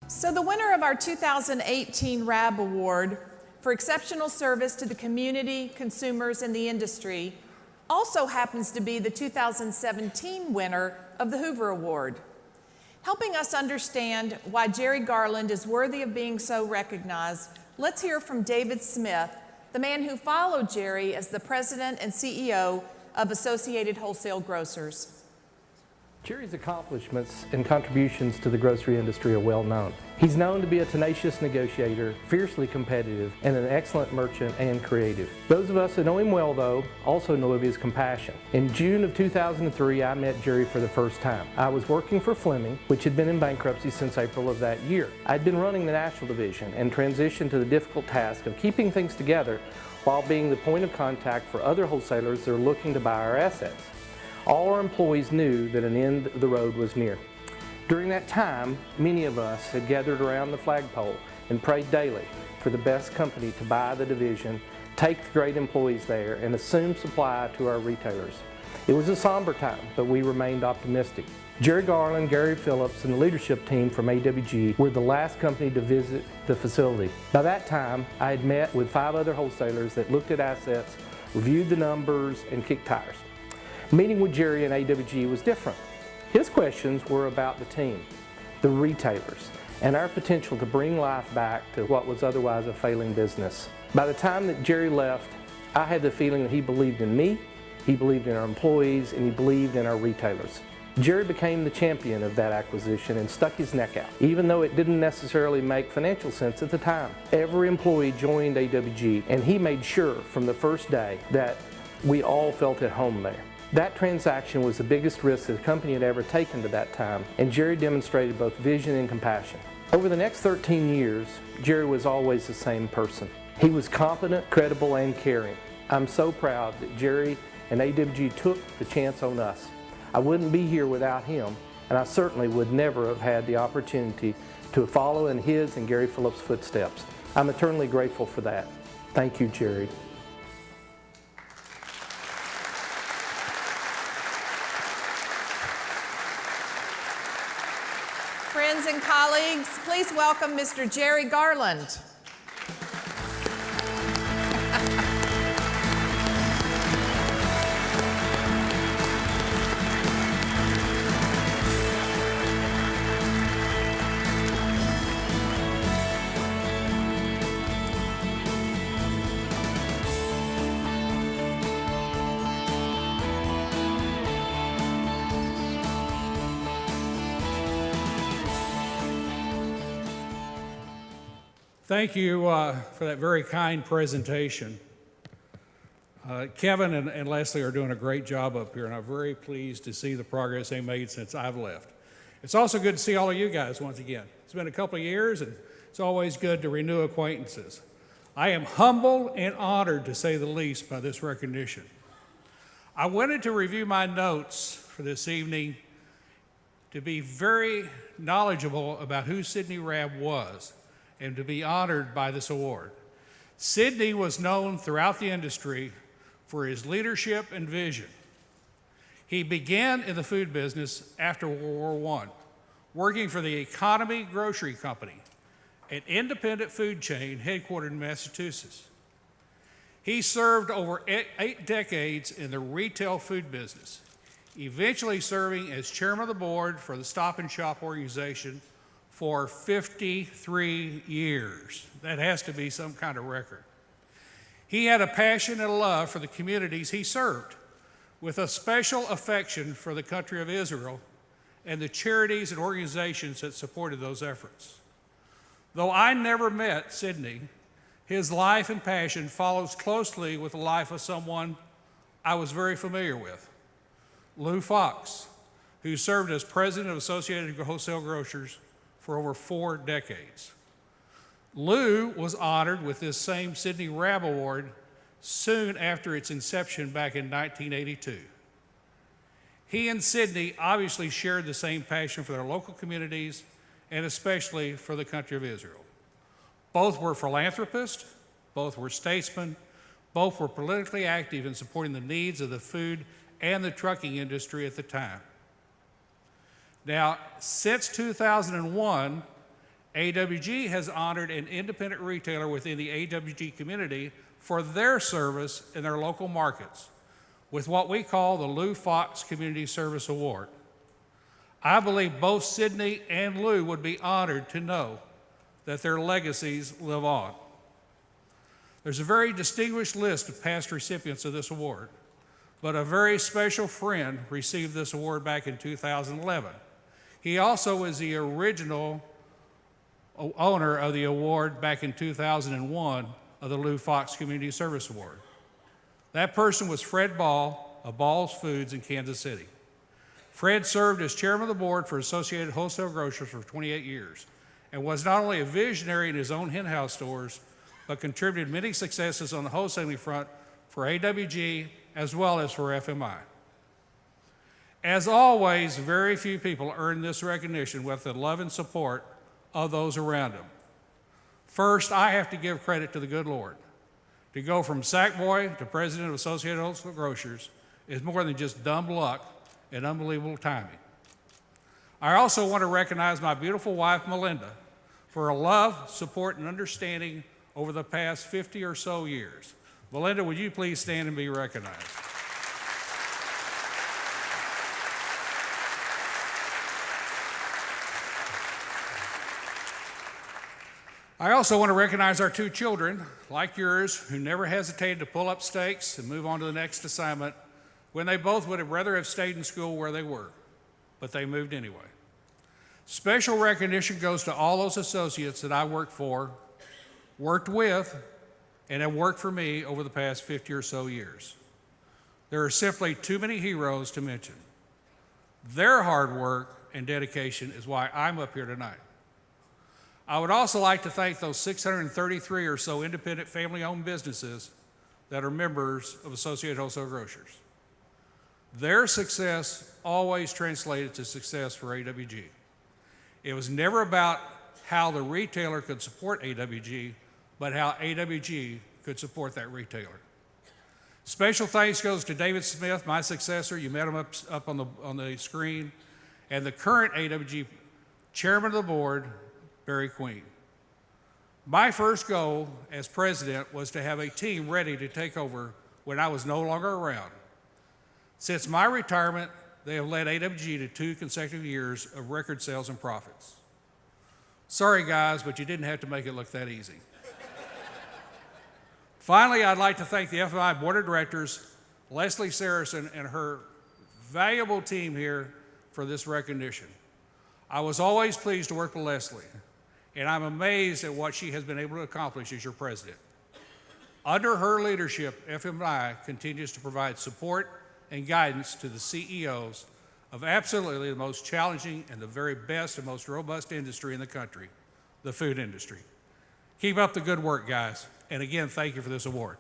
So the winner of our 2018 Rabb Award for exceptional service to the community, consumers, and the industry also happens to be the 2017 winner of the Hoover Award. Helping us understand why Jerry Garland is worthy of being so recognized, let's hear from David Smith, the man who followed Jerry as the president and CEO of Associated Wholesale Grocers. Jerry's accomplishments and contributions to the grocery industry are well known. He's known to be a tenacious negotiator, fiercely competitive, and an excellent merchant and creative. Those of us who know him well, though, also know of his compassion. In June of 2003, I met Jerry for the first time. I was working for Fleming, which had been in bankruptcy since April of that year. I'd been running the national division and transitioned to the difficult task of keeping things together while being the point of contact for other wholesalers that are looking to buy our assets. All our employees knew that an end of the road was near. During that time, many of us had gathered around the flagpole and prayed daily for the best company to buy the division, take the great employees there, and assume supply to our retailers. It was a somber time, but we remained optimistic. Jerry Garland, Gary Phillips, and the leadership team from AWG were the last company to visit the facility. By that time, I had met with 5 other wholesalers that looked at assets, reviewed the numbers, and kicked tires. Meeting with Jerry and AWG was different. His questions were about the team, the retailers, and our potential to bring life back to what was otherwise a failing business. By the time that Jerry left, I had the feeling that he believed in me, he believed in our employees, and he believed in our retailers. Jerry became the champion of that acquisition and stuck his neck out, even though it didn't necessarily make financial sense at the time. Every employee joined AWG, and he made sure from the first day that we all felt at home there. That transaction was the biggest risk that the company had ever taken to that time, and Jerry demonstrated both vision and compassion. Over the next 13 years, Jerry was always the same person. He was competent, credible, and caring. I'm so proud that Jerry and AWG took the chance on us. I wouldn't be here without him, and I certainly would never have had the opportunity to follow in his and Gary Phillips' footsteps. I'm eternally grateful for that. Thank you, Jerry. Friends and colleagues, please welcome Mr. Jerry Garland. Thank you for that very kind presentation. Kevin and Leslie are doing a great job up here, and I'm very pleased to see the progress they made since I've left. It's also good to see all of you guys once again. It's been a couple of years, and it's always good to renew acquaintances. I am humbled and honored, to say the least, by this recognition. I wanted to review my notes for this evening to be very knowledgeable about who Sidney Rabb was, and to be honored by this award. Sidney was known throughout the industry for his leadership and vision. He began in the food business after World War I, working for the Economy Grocery Company, an independent food chain headquartered in Massachusetts. He served over 8 decades in the retail food business, eventually serving as chairman of the board for the Stop and Shop organization for 53 years. That has to be some kind of record. He had a passion and a love for the communities he served, with a special affection for the country of Israel and the charities and organizations that supported those efforts. Though I never met Sidney, his life and passion follows closely with the life of someone I was very familiar with, Lou Fox, who served as president of Associated Wholesale Grocers for over 4 decades. Lou was honored with this same Sidney Rabb Award soon after its inception back in 1982. He and Sidney obviously shared the same passion for their local communities and especially for the country of Israel. Both were philanthropists, both were statesmen, both were politically active in supporting the needs of the food and the trucking industry at the time. Now, since 2001, AWG has honored an independent retailer within the AWG community for their service in their local markets with what we call the Lou Fox Community Service Award. I believe both Sidney and Lou would be honored to know that their legacies live on. There's a very distinguished list of past recipients of this award, but a very special friend received this award back in 2011. He also was the original owner of the award back in 2001 of the Lou Fox Community Service Award. That person was Fred Ball of Ball's Foods in Kansas City. Fred served as chairman of the board for Associated Wholesale Grocers for 28 years and was not only a visionary in his own in-house stores, but contributed many successes on the wholesaling front for AWG as well as for FMI. As always, very few people earn this recognition with the love and support of those around them. First, I have to give credit to the good Lord. To go from sack boy to president of Associated Wholesale Grocers is more than just dumb luck and unbelievable timing. I also want to recognize my beautiful wife, Melinda, for her love, support, and understanding over the past 50 or so years. Melinda, would you please stand and be recognized? I also want to recognize our two children, like yours, who never hesitated to pull up stakes and move on to the next assignment when they both would have rather have stayed in school where they were, but they moved anyway. Special recognition goes to all those associates that I worked for, worked with, and have worked for me over the past 50 or so years. There are simply too many heroes to mention. Their hard work and dedication is why I'm up here tonight. I would also like to thank those 633 or so independent family-owned businesses that are members of Associated Wholesale Grocers. Their success always translated to success for AWG. It was never about how the retailer could support AWG, but how AWG could support that retailer. Special thanks goes to David Smith, my successor. You met him up on the screen, and the current AWG chairman of the board, Barry Queen. My first goal as president was to have a team ready to take over when I was no longer around. Since my retirement, they have led AWG to 2 consecutive years of record sales and profits. Sorry guys, but you didn't have to make it look that easy. Finally, I'd like to thank the FMI Board of Directors, Leslie Saracen, and her valuable team here for this recognition. I was always pleased to work with Leslie, and I'm amazed at what she has been able to accomplish as your president. Under her leadership, FMI continues to provide support and guidance to the CEOs of absolutely the most challenging and the very best and most robust industry in the country, the food industry. Keep up the good work, guys. And again, thank you for this award.